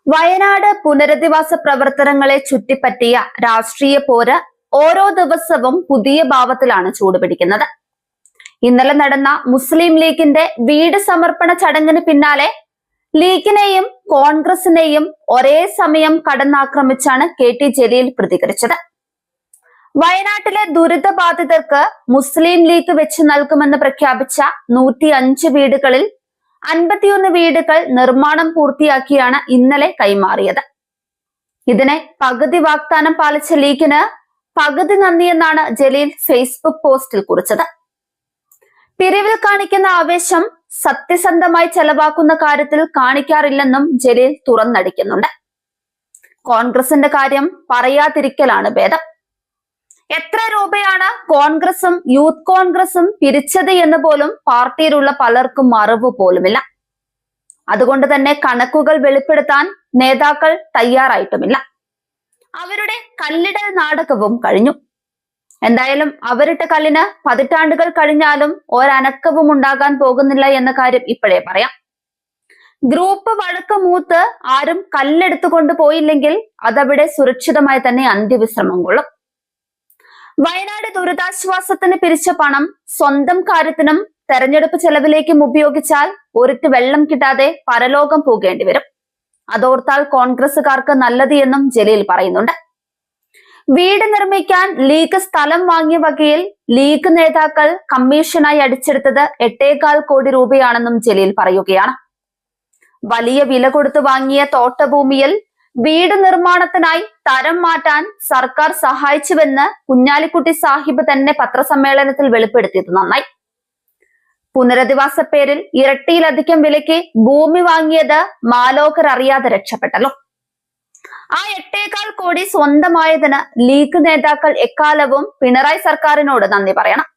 വയനാട് പുനരധിവാസ പ്രവർത്തനങ്ങളെ ചുറ്റിപ്പറ്റിയ രാഷ്ട്രീയ പോര് ഓരോ ദിവസവും പുതിയ ഭാവത്തിലാണ് ചൂടുപിടിക്കുന്നത്. ഇന്നലെ നടന്ന മുസ്ലിം ലീഗിന്റെ വീട് സമർപ്പണ ചടങ്ങിന് പിന്നാലെ ലീഗിനെയും കോൺഗ്രസിനെയും ഒരേ സമയം കടന്നാക്രമിച്ചാണ് കെ.ടി. ജലീൽ പ്രതികരിച്ചത്. വയനാട്ടിലെ ദുരിതബാധിതർക്ക് മുസ്ലിം ലീഗ് വെച്ച് നൽകുമെന്ന് പ്രഖ്യാപിച്ച 105 വീടുകളിൽ 51 വീടുകൾ നിർമ്മാണം പൂർത്തിയാക്കിയാണ് ഇന്നലെ കൈമാറിയത്. ഇതിനെ പകുതി വാഗ്ദാനം പാലിച്ച ലീഗിന് പകുതി നന്ദിയെന്നാണ് ജലീൽ ഫേസ്ബുക്ക് പോസ്റ്റിൽ കുറിച്ചത്. പിരിവിൽ കാണിക്കുന്ന ആവേശം സത്യസന്ധമായി ചെലവാക്കുന്ന കാര്യത്തിൽ കാണിക്കാറില്ലെന്നും ജലീൽ തുറന്നടിക്കുന്നുണ്ട്. കോൺഗ്രസിന്റെ കാര്യം പറയാതിരിക്കലാണ് ഭേദം. എത്ര രൂപയാണ് കോൺഗ്രസും യൂത്ത് കോൺഗ്രസും പിരിച്ചത് എന്ന് പോലും പാർട്ടിയിലുള്ള പലർക്കും അറിവ് പോലുമില്ല. അതുകൊണ്ട് തന്നെ കണക്കുകൾ വെളിപ്പെടുത്താൻ നേതാക്കൾ തയ്യാറായിട്ടുമില്ല. അവരുടെ കല്ലിടൽ നാടകവും കഴിഞ്ഞു. എന്തായാലും അവരിട്ട കല്ലിന് പതിറ്റാണ്ടുകൾ കഴിഞ്ഞാലും ഒരനക്കവും ഉണ്ടാകാൻ പോകുന്നില്ല എന്ന കാര്യം ഇപ്പോഴേ പറയാം. ഗ്രൂപ്പ് വഴക്ക് മൂത്ത് ആരും കല്ലെടുത്തുകൊണ്ട് പോയില്ലെങ്കിൽ അതവിടെ സുരക്ഷിതമായി തന്നെ അന്ത്യവിശ്രമം കൊള്ളും. വയനാട് ദുരിതാശ്വാസത്തിന് പിരിച്ച പണം സ്വന്തം കാര്യത്തിനും തെരഞ്ഞെടുപ്പ് ചെലവിലേക്കും ഉപയോഗിച്ചാൽ ഒരിറ്റ് വെള്ളം കിട്ടാതെ പരലോകം പോകേണ്ടി വരും. അതോർത്താൽ കോൺഗ്രസുകാർക്ക് നല്ലത് എന്നും ജലീൽ പറയുന്നുണ്ട്. വീട് നിർമ്മിക്കാൻ ലീഗ് സ്ഥലം വാങ്ങിയ വകയിൽ ലീഗ് നേതാക്കൾ കമ്മീഷനായി അടിച്ചെടുത്തത് 8.25 കോടി രൂപയാണെന്നും ജലീൽ പറയുകയാണ്. വലിയ വില കൊടുത്തു വാങ്ങിയ തോട്ടഭൂമിയിൽ വീട് നിർമ്മാണത്തിനായി തരം മാറ്റാൻ സർക്കാർ സഹായിച്ചുവെന്ന് കുഞ്ഞാലിക്കുട്ടി സാഹിബ് തന്നെ പത്രസമ്മേളനത്തിൽ വെളിപ്പെടുത്തിയത് നന്നായി. പുനരധിവാസ പേരിൽ ഇരട്ടിയിലധികം വിലയ്ക്ക് ഭൂമി വാങ്ങിയത് മാലോകർ അറിയാതെ രക്ഷപ്പെട്ടല്ലോ. ആ 8.25 കോടി സ്വന്തമായതിന് ലീഗ് നേതാക്കൾ എക്കാലവും പിണറായി സർക്കാരിനോട് നന്ദി പറയണം.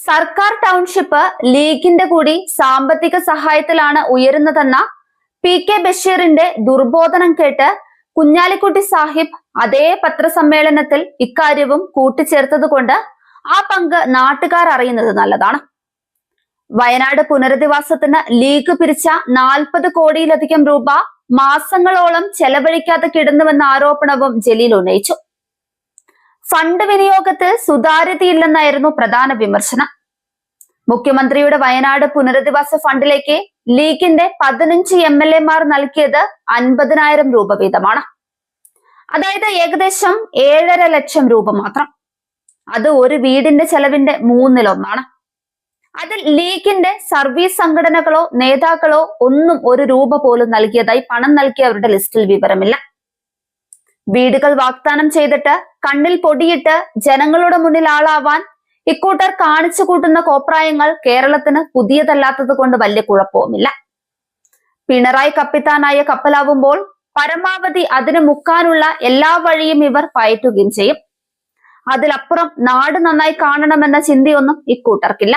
സർക്കാർ ടൗൺഷിപ്പ് ലീഗിന്റെ കൂടി സാമ്പത്തിക സഹായത്തിലാണ് ഉയരുന്നതെന്ന പി.കെ. ബഷീറിന്റെ ദുർബോധനം കേട്ട് കുഞ്ഞാലിക്കുട്ടി സാഹിബ് അതേ പത്രസമ്മേളനത്തിൽ ഇക്കാര്യവും കൂട്ടിച്ചേർത്തത് കൊണ്ട് ആ പങ്ക് നാട്ടുകാർ അറിയുന്നത് നല്ലതാണ്. വയനാട് പുനരധിവാസത്തിന് ലീഗ് പിരിച്ച 40 കോടിയിലധികം രൂപ മാസങ്ങളോളം ചെലവഴിക്കാതെ കിടന്നുവെന്ന ആരോപണവും ജലീൽ ഉന്നയിച്ചു. ഫണ്ട് വിനിയോഗത്തിൽ സുതാര്യതയില്ലെന്നായിരുന്നു പ്രധാന വിമർശനം. മുഖ്യമന്ത്രിയുടെ വയനാട് പുനരധിവാസ ഫണ്ടിലേക്ക് ലീഗിന്റെ 15 MLA-മാർ നൽകിയത് 50,000 രൂപ വീതമാണ്. അതായത് ഏകദേശം 7.5 ലക്ഷം രൂപ മാത്രം. അത് ഒരു വീടിന്റെ ചെലവിന്റെ 1/3. അതിൽ ലീഗിന്റെ സർവീസ് സംഘടനകളോ നേതാക്കളോ ഒന്നും 1 രൂപ പോലും നൽകിയതായി പണം നൽകിയവരുടെ ലിസ്റ്റിൽ വിവരമില്ല. വീടുകൾ വാഗ്ദാനം ചെയ്തിട്ട് കണ്ണിൽ പൊടിയിട്ട് ജനങ്ങളുടെ മുന്നിൽ ആളാവാൻ ഇക്കൂട്ടർ കാണിച്ചു കൂട്ടുന്ന കോപ്രായങ്ങൾ കേരളത്തിന് പുതിയതല്ലാത്തത് കൊണ്ട് വലിയ കുഴപ്പവുമില്ല. പിണറായി കപ്പിത്താനായ കപ്പലാവുമ്പോൾ പരമാവധി അതിന് മുക്കാനുള്ള എല്ലാ വഴിയും ഇവർ പയറ്റുകയും ചെയ്യും. അതിലപ്പുറം നാട് നന്നായി കാണണമെന്ന ചിന്തയൊന്നും ഇക്കൂട്ടർക്കില്ല.